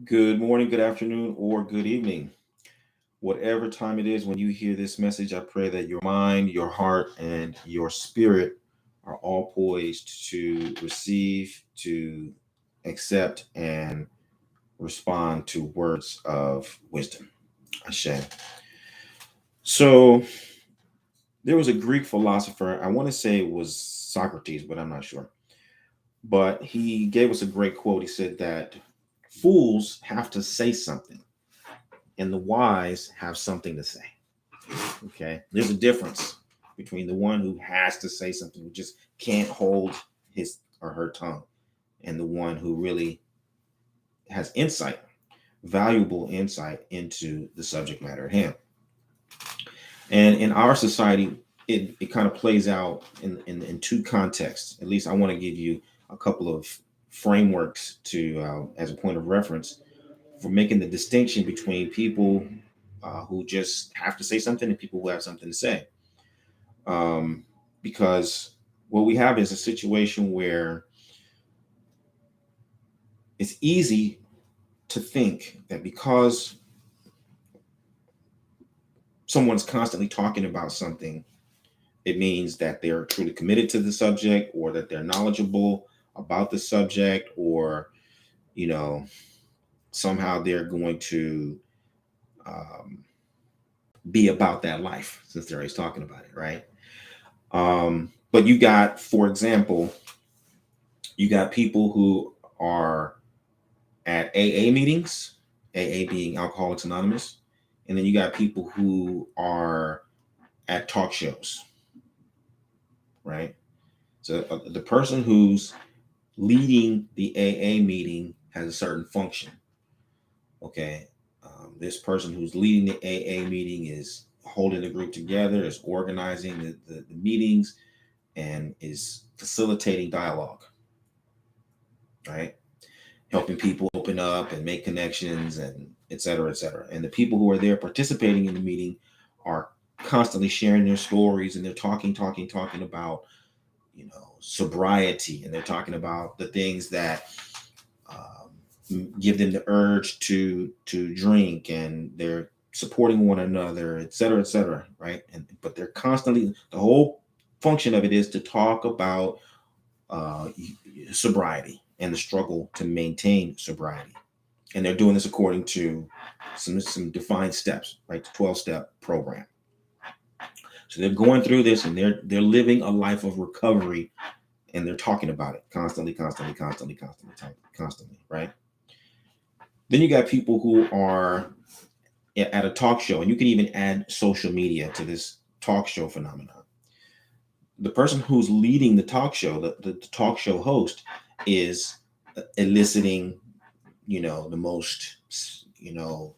Good morning, good afternoon, or good evening. Whatever time it is when you hear this message, I pray that your mind, your heart, and your spirit are all poised to receive, to accept, and respond to words of wisdom. Ashe. So, there was a Greek philosopher, I want to say it was Socrates, but I'm not sure. But he gave us a great quote. He said that fools have to say something, and the wise have something to say. Okay. There's a difference between the one who has to say something, who just can't hold his or her tongue, and the one who really has insight, valuable insight into the subject matter at hand. And in our society, it kind of plays out in two contexts. At least I want to give you a couple of frameworks to as a point of reference for making the distinction between people who just have to say something and people who have something to say. um, because what we have is a situation where it's easy to think that because someone's constantly talking about something, it means that they're truly committed to the subject or that they're knowledgeable about the subject, or you know somehow they're going to um, be about that life since they're always talking about it, right? But you got, for example, you got people who are at AA meetings, AA being Alcoholics Anonymous, and then you got people who are at talk shows, right? So the person who's leading the AA meeting has a certain function, okay? This person who's leading the AA meeting is holding the group together, is organizing the meetings, and is facilitating dialogue, right? Helping people open up and make connections and et cetera, et cetera. And the people who are there participating in the meeting are constantly sharing their stories, and they're talking about, sobriety, and they're talking about the things that give them the urge to drink, and they're supporting one another, et cetera, right? And but they're constantly, the whole function of it is to talk about uh, sobriety and the struggle to maintain sobriety. And they're doing this according to some defined steps, right? The 12-step program. So they're going through this, and they're living a life of recovery, and they're talking about it constantly, right? Then you got people who are at a talk show, and you can even add social media to this talk show phenomenon. The person who's leading the talk show, the talk show host, is eliciting, the most, you know,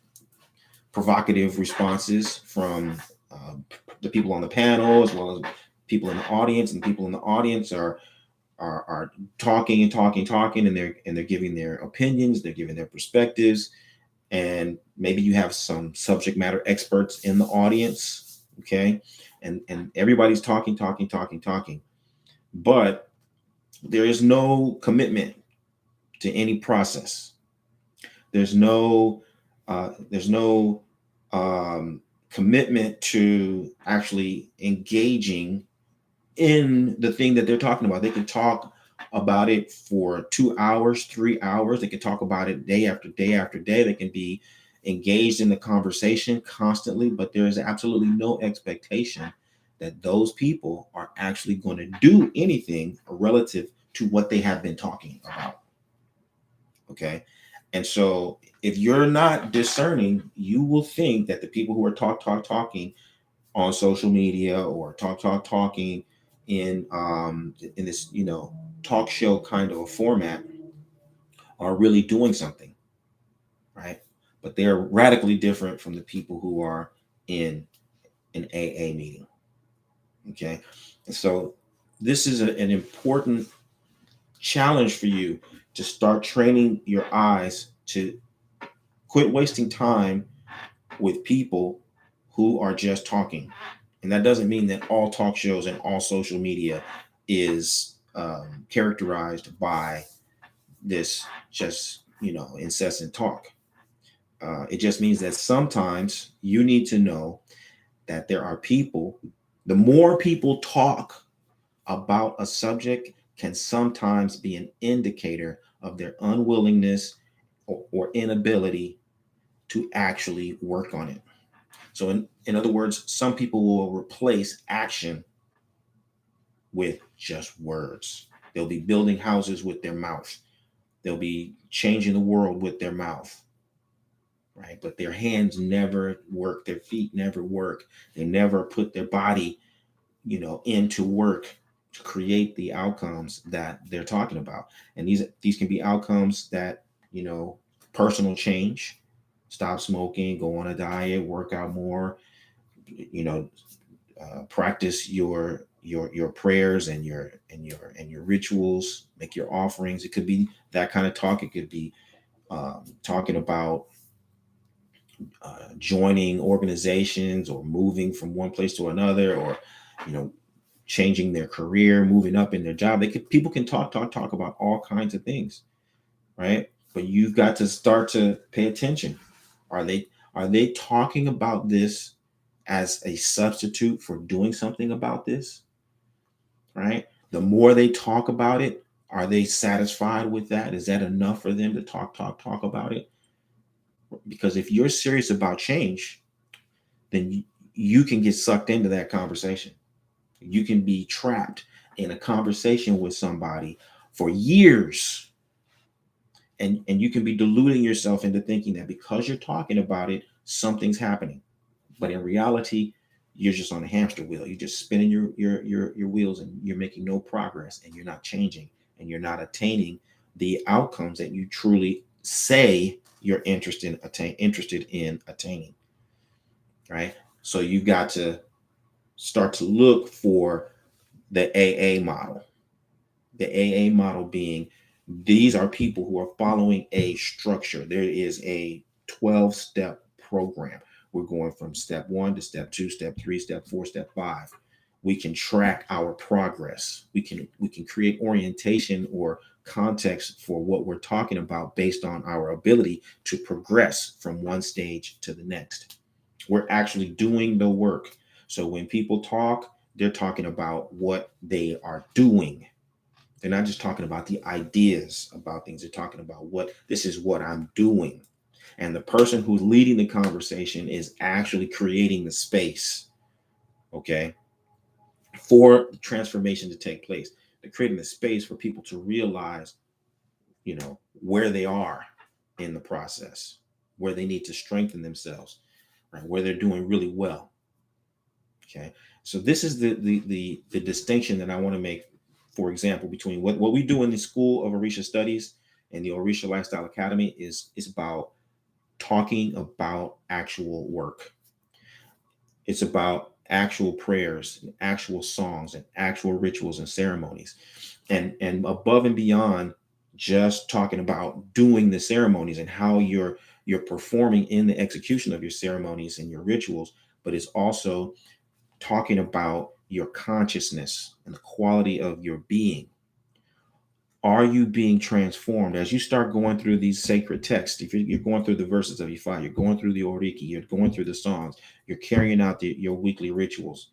provocative responses from uh, the people on the panel, as well as people in the audience. And people in the audience are talking and talking, and they're giving their opinions, they're giving their perspectives, and maybe you have some subject matter experts in the audience, okay, and everybody's talking, but there is no commitment to any process. There's no um, commitment to actually engaging in the thing that they're talking about. They can talk about it for 2 hours, 3 hours. They can talk about it day after day after day. They can be engaged in the conversation constantly, but there is absolutely no expectation that those people are actually going to do anything relative to what they have been talking about. Okay. And so if you're not discerning, you will think that the people who are talking on social media, or talking in this, talk show kind of a format, are really doing something, right? But they're radically different from the people who are in an AA meeting. Okay. And so this is an important challenge for you, to start training your eyes to quit wasting time with people who are just talking. And that doesn't mean that all talk shows and all social media is characterized by this just incessant talk. It just means that sometimes you need to know that there are people, the more people talk about a subject can sometimes be an indicator of their unwillingness or inability to actually work on it. So, in other words, some people will replace action with just words. They'll be building houses with their mouth, they'll be changing the world with their mouth, right? But their hands never work, their feet never work, they never put their body, into work to create the outcomes that they're talking about. And these can be outcomes that, you know, personal change, stop smoking, go on a diet, work out more, you know, practice your prayers and your rituals, make your offerings. It could be that kind of talk. It could be talking about joining organizations or moving from one place to another, or you know changing their career, moving up in their job. People can talk about all kinds of things, right? But you've got to start to pay attention. Are they talking about this as a substitute for doing something about this, right? The more they talk about it, are they satisfied with that? Is that enough for them to talk about it? Because if you're serious about change, then you can get sucked into that conversation. You can be trapped in a conversation with somebody for years, and you can be deluding yourself into thinking that because you're talking about it, something's happening. But in reality, you're just on a hamster wheel. You're just spinning your wheels, and you're making no progress, and you're not changing, and you're not attaining the outcomes that you truly say you're interested in attaining, right? So you've got to start to look for the AA model. The AA model being, these are people who are following a structure. There is a 12-step program. We're going from step 1 to step 2, step 3, step 4, step 5. We can track our progress. We can create orientation or context for what we're talking about based on our ability to progress from one stage to the next. We're actually doing the work. So when people talk, they're talking about what they are doing. They're not just talking about the ideas about things. They're talking about this is what I'm doing. And the person who's leading the conversation is actually creating the space, okay, for the transformation to take place. They're creating the space for people to realize, where they are in the process, where they need to strengthen themselves, right? Where they're doing really well. Okay. So this is the distinction that I want to make, for example, between what we do in the School of Orisha Studies and the Orisha Lifestyle Academy is about talking about actual work. It's about actual prayers, and actual songs, and actual rituals and ceremonies. And above and beyond just talking about doing the ceremonies and how you're performing in the execution of your ceremonies and your rituals, but it's also talking about your consciousness and the quality of your being. Are you being transformed as you start going through these sacred texts? If you're going through the verses of Ifa, you're going through the Oriki, you're going through the songs, you're carrying out your weekly rituals.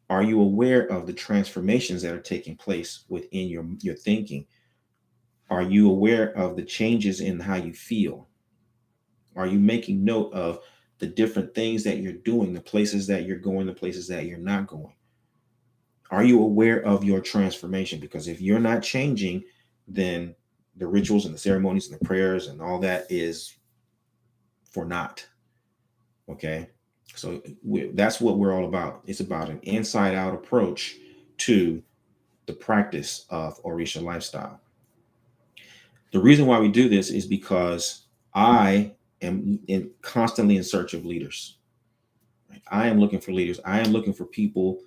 Are you aware of the transformations that are taking place within your thinking? Are you aware of the changes in how you feel? Are you making note of the different things that you're doing, the places that you're going, the places that you're not going? Are you aware of your transformation? Because if you're not changing, then the rituals and the ceremonies and the prayers and all that is for naught. Okay. So that's what we're all about. It's about an inside out approach to the practice of Orisha lifestyle. The reason why we do this is because I am constantly in search of leaders. I am looking for leaders. I am looking for people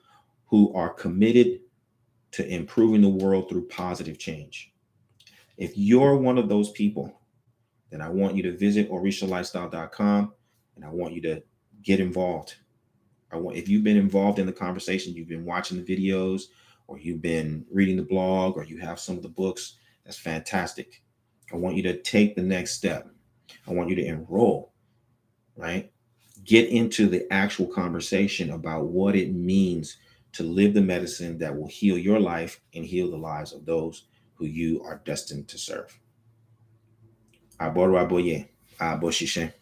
who are committed to improving the world through positive change. If you're one of those people, then I want you to visit orishalifestyle.com, and I want you to get involved. If you've been involved in the conversation, you've been watching the videos, or you've been reading the blog, or you have some of the books, that's fantastic. I want you to take the next step. I want you to enroll, right? Get into the actual conversation about what it means to live the medicine that will heal your life and heal the lives of those who you are destined to serve. Aboro aboye, aboshishe.